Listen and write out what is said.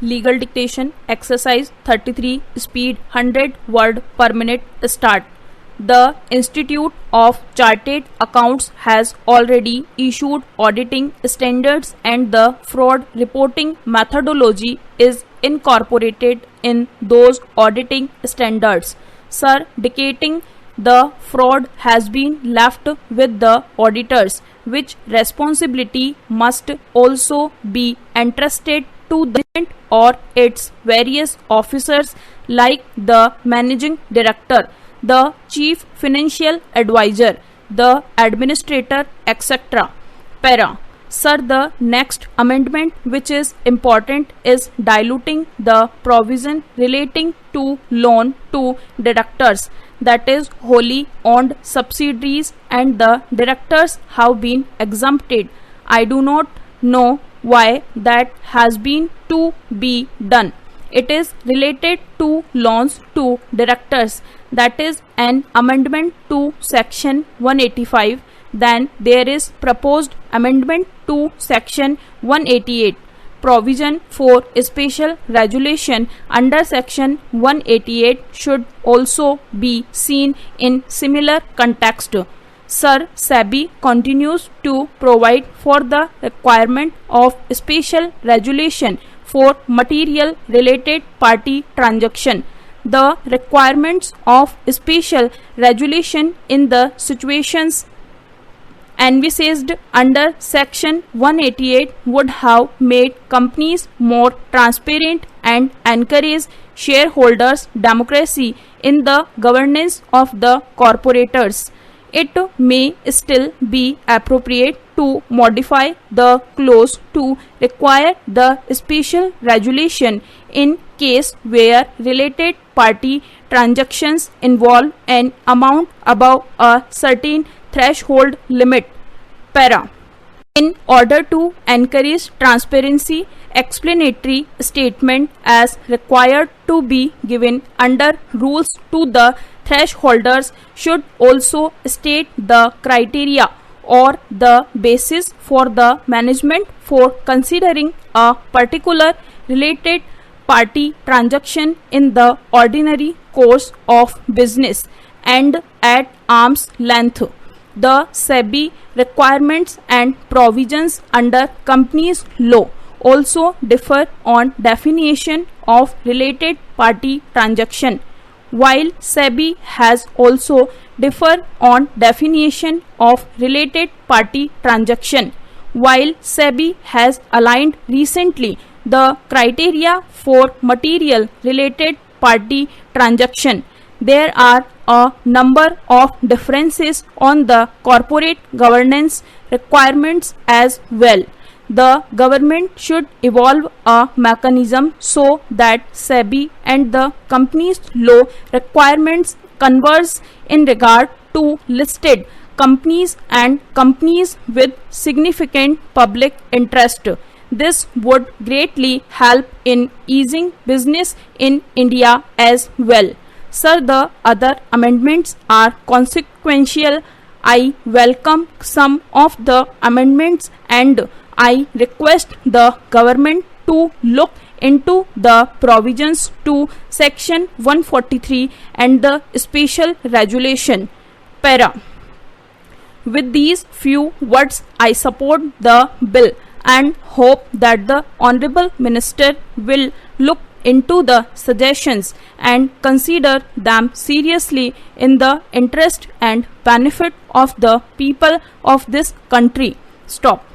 Legal dictation exercise 33 speed 100 word per minute start. The Institute of Chartered Accounts has already issued auditing standards and the fraud reporting methodology is incorporated in those auditing standards. Sir, indicating the fraud has been left with the auditors, which responsibility must also be entrusted to the management or its various officers like the managing director, the chief financial advisor, the administrator, etc. Para. Sir, the next amendment which is important is diluting the provision relating to loan to directors, that is wholly owned subsidiaries, and the directors have been exempted. I do not know why that has been to be done. It is related to loans to directors, that is an amendment to section 185. Then there is proposed amendment to section 188. Provision for special regulation under section 188 should also be seen in similar context. Sir, SEBI continues to provide for the requirement of special regulation for material related party transaction. The requirements of special regulation in the situations envisaged under section 188 would have made companies more transparent and encourage shareholders' democracy in the governance of the corporators. It may still be appropriate to modify the clause to require the special regulation in case where related party transactions involve an amount above a certain threshold limit. Para. In order to encourage transparency, explanatory statement as required to be given under rules to the thresholders should also state the criteria or the basis for the management for considering a particular related party transaction in the ordinary course of business and at arm's length. The SEBI requirements and provisions under companies law also differ on definition of related party transaction, while SEBI has also differed on definition of related party transaction. While SEBI has aligned recently the criteria for material related party transaction, there are a number of differences on the corporate governance requirements as well. The government should evolve a mechanism so that SEBI and the company's law requirements converge in regard to listed companies and companies with significant public interest. This would greatly help in easing business in India as well. Sir, the other amendments are consequential. I welcome some of the amendments and I request the government to look into the provisions to section 143 and the special regulation. Para. With these few words, I support the bill and hope that the Honorable Minister will look into the suggestions and consider them seriously in the interest and benefit of the people of this country. Stop.